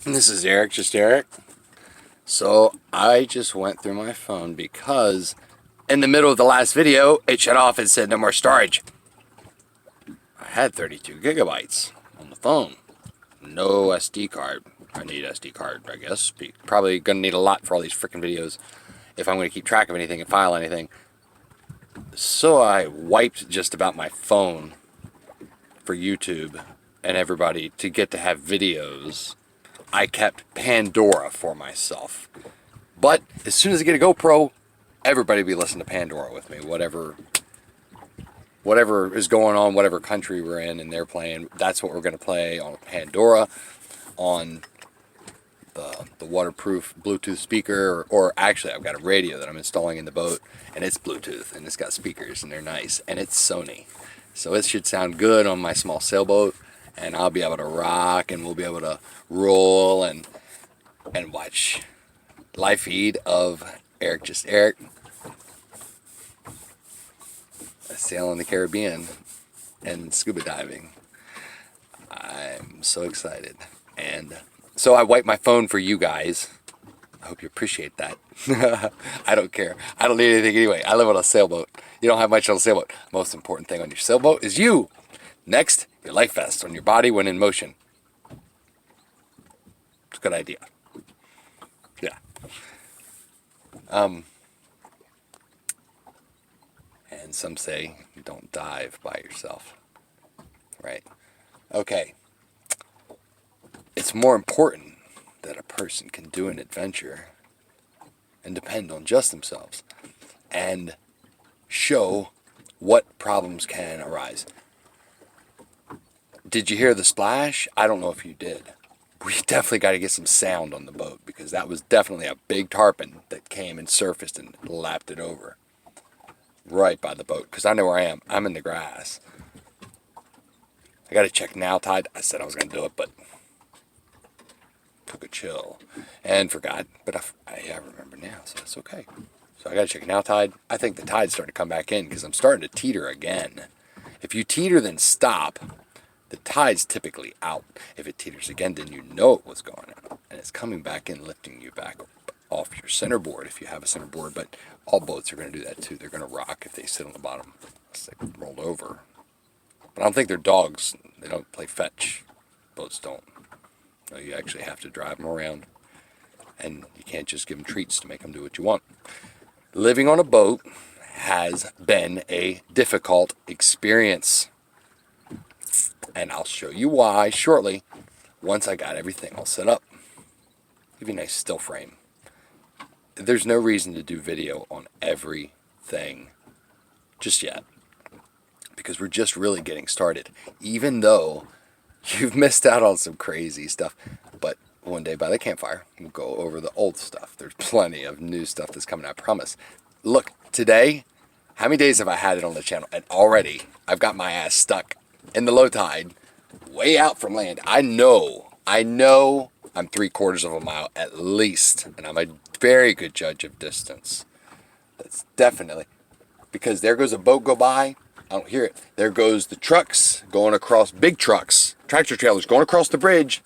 This is Eric, just Eric. So I just went through my phone because in the middle of the last video, it shut off and said no more storage. I had 32 gigabytes on the phone. No SD card. I need SD card, I guess. Probably going to need a lot for all these freaking videos if I'm going to keep track of anything and file anything. So I wiped just about my phone for YouTube and everybody to get to have videos. I kept Pandora for myself. But as soon as I get a GoPro, everybody be listening to Pandora with me. Whatever is going on, whatever country we're in and they're playing, that's what we're going to play on Pandora, on the waterproof Bluetooth speaker, or actually I've got a radio that I'm installing in the boat, and it's Bluetooth, and it's got speakers, and they're nice, and it's Sony. So it should sound good on my small sailboat, and I'll be able to rock, and we'll be able to roll and watch live feed of Eric, just Eric, sailing the Caribbean and scuba diving. I'm so excited. And so I wiped my phone for you guys. I hope you appreciate that. I don't care. I don't need anything anyway. I live on a sailboat. You don't have much on a sailboat. Most important thing on your sailboat is you. Next, your life vest on your body when in motion. It's a good idea. Yeah. And some say don't dive by yourself. Right? Okay. It's more important that a person can do an adventure and depend on just themselves and show what problems can arise. Did you hear the splash? I don't know if you did. We definitely got to get some sound on the boat, because that was definitely a big tarpon that came and surfaced and lapped it over right by the boat, because I know where I am. I'm in the grass. I got to check now tide. I said I was going to do it, but took a chill and forgot. But I remember now, so that's okay. So I got to check now tide. I think the tide's starting to come back in because I'm starting to teeter again. If you teeter then stop, the tide's typically out. If it teeters again, then you know it was going out, and it's coming back in, lifting you back off your centerboard if you have a centerboard. But all boats are going to do that too. They're going to rock if they sit on the bottom. Unless they rolled over. But I don't think they're dogs. They don't play fetch. Boats don't. No, you actually have to drive them around, and you can't just give them treats to make them do what you want. Living on a boat has been a difficult experience, and I'll show you why shortly once I got everything all set up. Give you a nice still frame. There's no reason to do video on everything just yet, because we're just really getting started, even though you've missed out on some crazy stuff. But one day by the campfire, we'll go over the old stuff. There's plenty of new stuff that's coming, I promise. Look, today, how many days have I had it on the channel? And already, I've got my ass stuck in the low tide, way out from land. I know I'm 3/4 of a mile at least, and I'm a very good judge of distance. That's definitely, because there goes a boat go by, I don't hear it. There goes the trucks going across, big trucks, tractor trailers going across the bridge.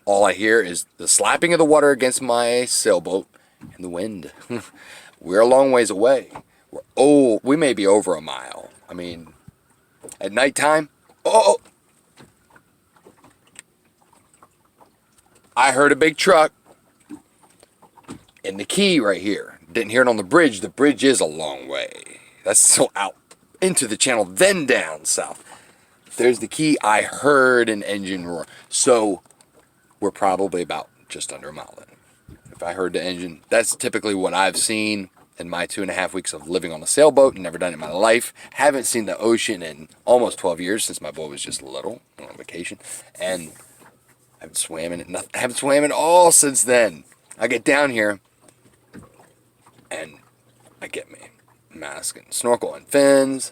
All I hear is the slapping of the water against my sailboat and the wind. We're a long ways away. We may be over a mile. I mean, at nighttime, I heard a big truck in the key right here. Didn't hear it on the bridge. The bridge is a long way. That's still out into the channel, then down south. There's the key. I heard an engine roar. So we're probably about just under a mile in. If I heard the engine, that's typically what I've seen in my 2.5 weeks of living on a sailboat. Never done it in my life. Haven't seen the ocean in almost 12 years since my boy was just little on vacation. And I haven't swam in it. I haven't swam in all since then. I get down here and I get me mask and snorkel and fins.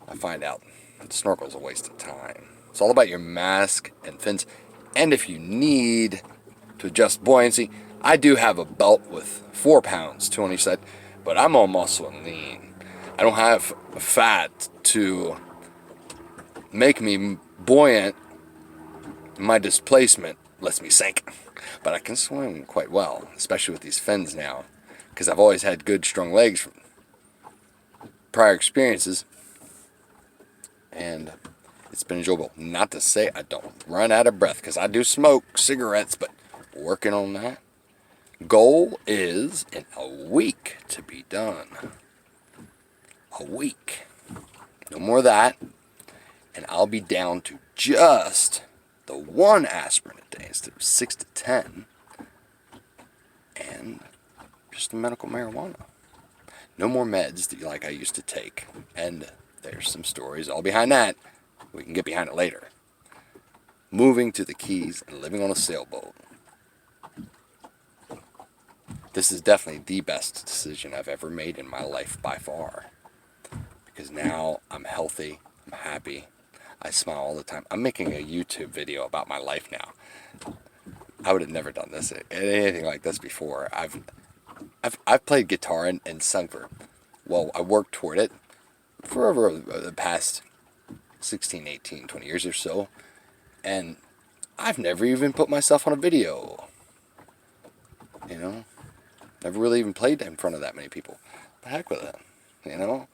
I find out the snorkel's a waste of time. It's all about your mask and fins. And if you need to adjust buoyancy, I do have a belt with 4 pounds, 2 on each side, but I'm all muscle and lean. I don't have fat to make me buoyant My displacement lets me sink, but I can swim quite well, especially with these fins now, because I've always had good, strong legs from prior experiences, and it's been enjoyable. Not to say I don't run out of breath, because I do smoke cigarettes, but working on that. Goal is in a week to be done. A week. No more of that, and I'll be down to just the 1 aspirin a day instead of 6 to 10, and just the medical marijuana. No more meds that like I used to take, and there's some stories all behind that. We can get behind it later. Moving to the Keys and living on a sailboat. This is definitely the best decision I've ever made in my life by far, because now I'm healthy, I'm happy, I smile all the time. I'm making a YouTube video about my life now. I would have never done this, anything like this before. I've played guitar and sung for, well, I worked toward it for over the past 16, 18, 20 years or so, and I've never even put myself on a video. You know, never really even played in front of that many people. The heck with it, you know?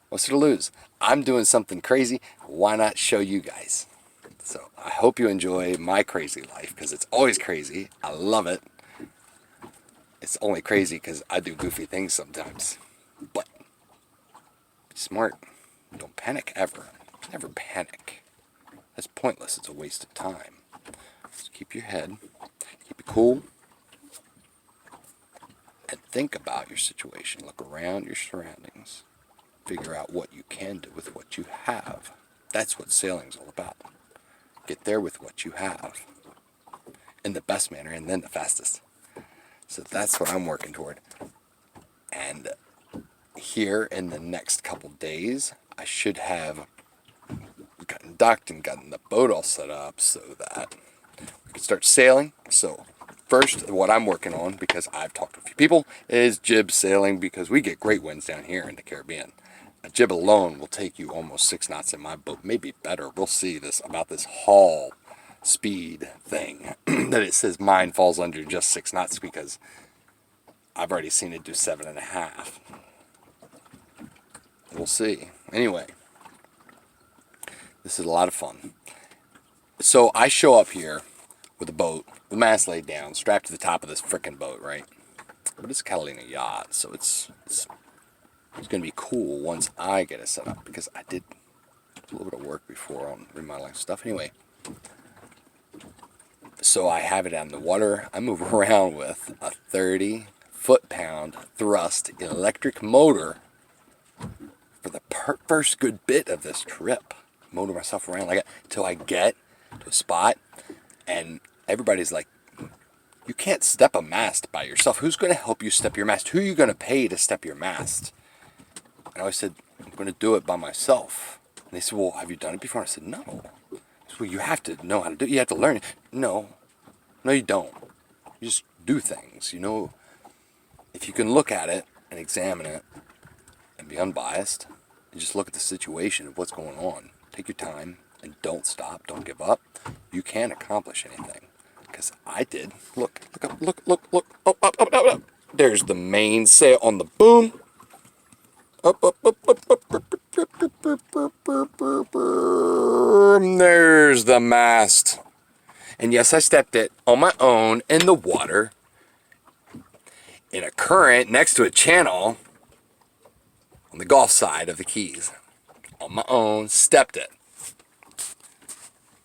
What's to lose? I'm doing something crazy. Why not show you guys? So I hope you enjoy my crazy life, because it's always crazy. I love it. It's only crazy because I do goofy things sometimes. But be smart. Don't panic ever. Never panic. That's pointless. It's a waste of time. Just keep your head. Keep it cool. And think about your situation. Look around your surroundings. Figure out what you can do with what you have. That's what sailing's all about. Get there with what you have. In the best manner and then the fastest. So that's what I'm working toward. And here in the next couple days, I should have gotten docked and gotten the boat all set up so that we can start sailing. So first, what I'm working on, because I've talked to a few people, is jib sailing, because we get great winds down here in the Caribbean. A jib alone will take you almost 6 knots in my boat, maybe better. We'll see this about this haul speed thing that it says mine falls under just 6 knots, because I've already seen it do 7.5. We'll see. Anyway, this is a lot of fun. So I show up here with a boat, the mast laid down, strapped to the top of this frickin' boat, right? But it's a Catalina yacht, so it's going to be cool once I get it set up, because I did a little bit of work before on remodeling stuff. Anyway, so I have it out in the water. I move around with a 30 foot-pound thrust electric motor for the first good bit of this trip. Motor myself around like that until I get to a spot, and everybody's like, you can't step a mast by yourself. Who's going to help you step your mast? Who are you going to pay to step your mast? And I always said, I'm going to do it by myself. And they said, well, have you done it before? And I said, no. I said, well, you have to know how to do it. You have to learn it. No, you don't. You just do things. You know, if you can look at it and examine it and be unbiased and just look at the situation of what's going on, take your time and don't stop, don't give up, you can accomplish anything. Because I did. Look up, look, up. There's the mainsail on the boom. Up. There's the mast. And yes, I stepped it on my own in the water, in a current next to a channel on the Gulf side of the Keys. On my own, stepped it.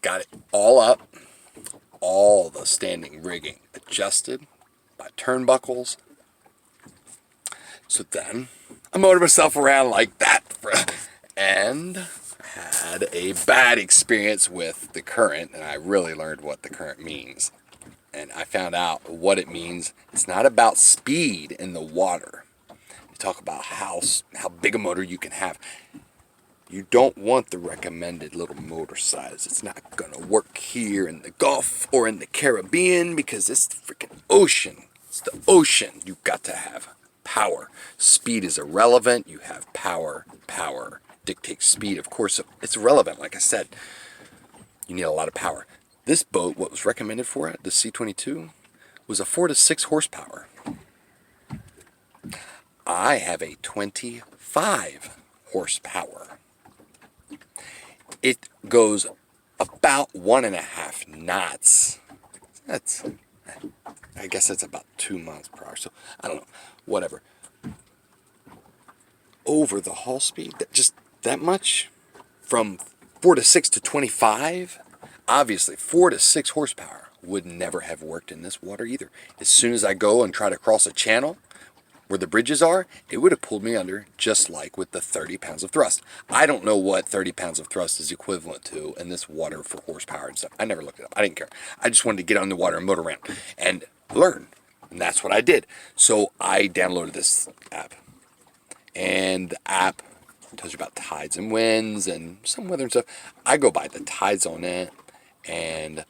Got it all up. All the standing rigging adjusted by turnbuckles. So then I motored myself around like that, and had a bad experience with the current, and I really learned what the current means. And I found out what it means. It's not about speed in the water. You talk about how big a motor you can have. You don't want the recommended little motor size. It's not going to work here in the Gulf or in the Caribbean, because it's the freaking ocean. It's the ocean. You've got to have power. Speed is irrelevant. You have power. Power dictates speed. Of course, it's irrelevant. Like I said, you need a lot of power. This boat, what was recommended for it, the C22, was a 4 to 6 horsepower. I have a 25 horsepower. It goes about 1.5 knots. I guess that's about 2 miles per hour. So I don't know, whatever. Over the hull speed, just that much, from 4 to 6 to 25. Obviously, 4 to 6 horsepower would never have worked in this water either. As soon as I go and try to cross a channel where the bridges are, it would have pulled me under, just like with the 30 pounds of thrust. I don't know what 30 pounds of thrust is equivalent to in this water for horsepower and stuff. I never looked it up. I didn't care. I just wanted to get on the water and motor around and learn. And that's what I did. So I downloaded this app. And the app tells you about tides and winds and some weather and stuff. I go by the tides on it. And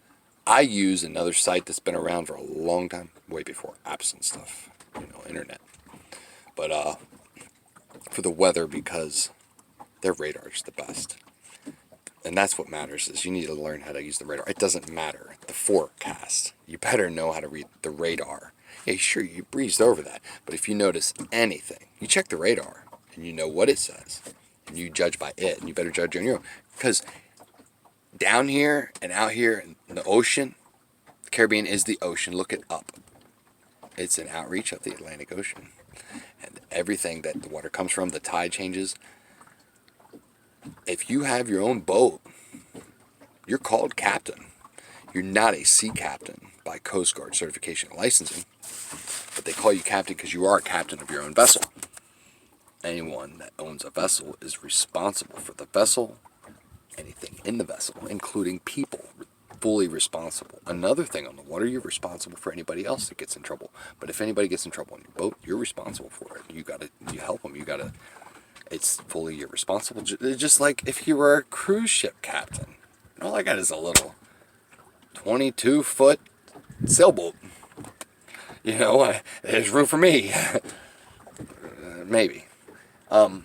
I use another site that's been around for a long time, way before apps and stuff, internet. But for the weather, because their radar is the best. And that's what matters, is you need to learn how to use the radar. It doesn't matter the forecast. You better know how to read the radar. Yeah, sure, you breezed over that. But if you notice anything, you check the radar and you know what it says. And you judge by it, and you better judge on your own. Because down here and out here in the ocean, the Caribbean is the ocean. Look it up. It's an outreach of the Atlantic Ocean. And everything that the water comes from, the tide changes. If you have your own boat, you're called captain. You're not a sea captain by Coast Guard certification and licensing, but they call you captain because you are a captain of your own vessel. Anyone that owns a vessel is responsible for the vessel, anything in the vessel, including people, fully responsible. Another thing on the water, you're responsible for anybody else that gets in trouble. But if anybody gets in trouble on your boat, you're responsible for it. You help them. It's fully you're responsible. Just like if you were a cruise ship captain. All I got is a little 22-foot sailboat. There's room for me. Maybe. But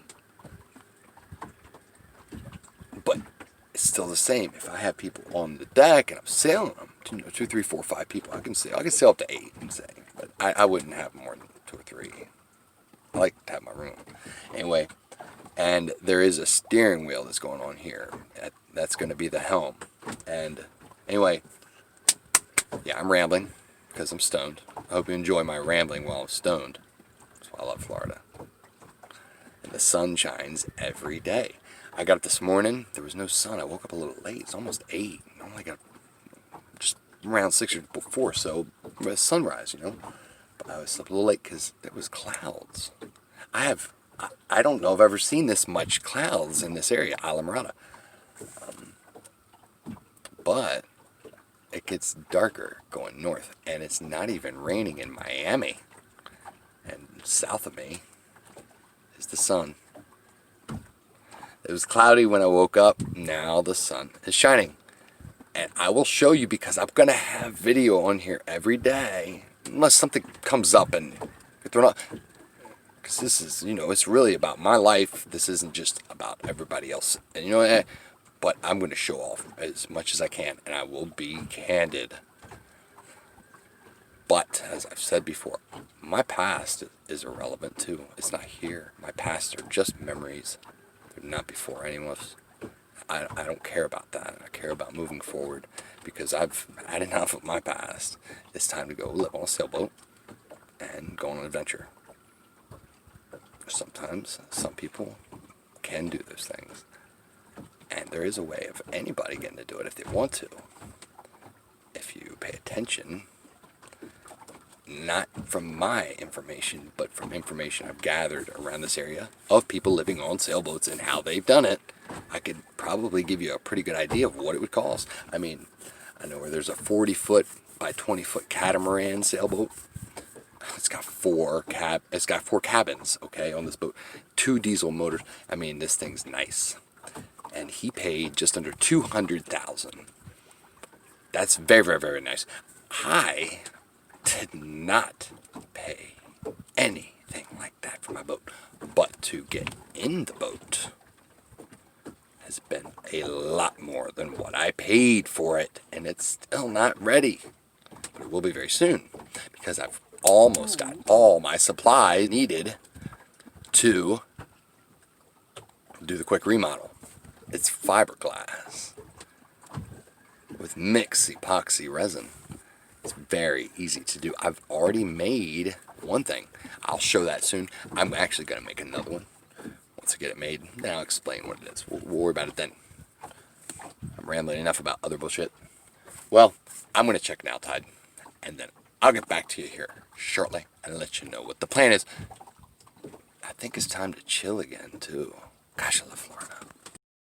it's still the same. If I have people on the deck and I'm sailing them, 2, 3, 4, 5 people, I can sail up to 8 and say, but I wouldn't have more than 2 or 3. I like to have my room. Anyway, and there is a steering wheel that's going on here. That's going to be the helm. And anyway, yeah, I'm rambling because I'm stoned. I hope you enjoy my rambling while I'm stoned. That's why I love Florida. And the sun shines every day. I got up this morning. There was no sun. I woke up a little late. It's almost 8. I only got just around 6 or before, so sunrise, But I slept a little late because there was clouds. I don't know if I've ever seen this much clouds in this area, Isla Mirada. But it gets darker going north, and it's not even raining in Miami. And south of me is the sun. It was cloudy when I woke up. Now the sun is shining. And I will show you, because I'm going to have video on here every day. Unless something comes up and get thrown out. Because this is, it's really about my life. This isn't just about everybody else. And but I'm going to show off as much as I can. And I will be candid. But, as I've said before, my past is irrelevant too. It's not here. My past are just memories. They're not before anyone else. I don't care about that. I care about moving forward, because I've had enough of my past. It's time to go live on a sailboat and go on an adventure. Sometimes some people can do those things. And there is a way of anybody getting to do it if they want to. If you pay attention, not from my information, but from information I've gathered around this area of people living on sailboats and how they've done it, I could probably give you a pretty good idea of what it would cost. I mean, I know where there's a 40-foot by 20-foot catamaran sailboat. It's got 4 cabins, okay, on this boat. 2 diesel motors. I mean, this thing's nice. And he paid just under $200,000. That's very, very, very nice. I did not pay anything like that for my boat, but to get in the boat has been a lot more than what I paid for it, and it's still not ready. But it will be very soon, because I've almost got all my supplies needed to do the quick remodel. It's fiberglass with mixed epoxy resin. It's very easy to do. I've already made one thing. I'll show that soon. I'm actually going to make another one. Once I get it made, then I'll explain what it is. We'll worry about it then. I'm rambling enough about other bullshit. Well, I'm going to check Now Tide, and then I'll get back to you here shortly and let you know what the plan is. I think it's time to chill again, too. Gosh, I love Florida.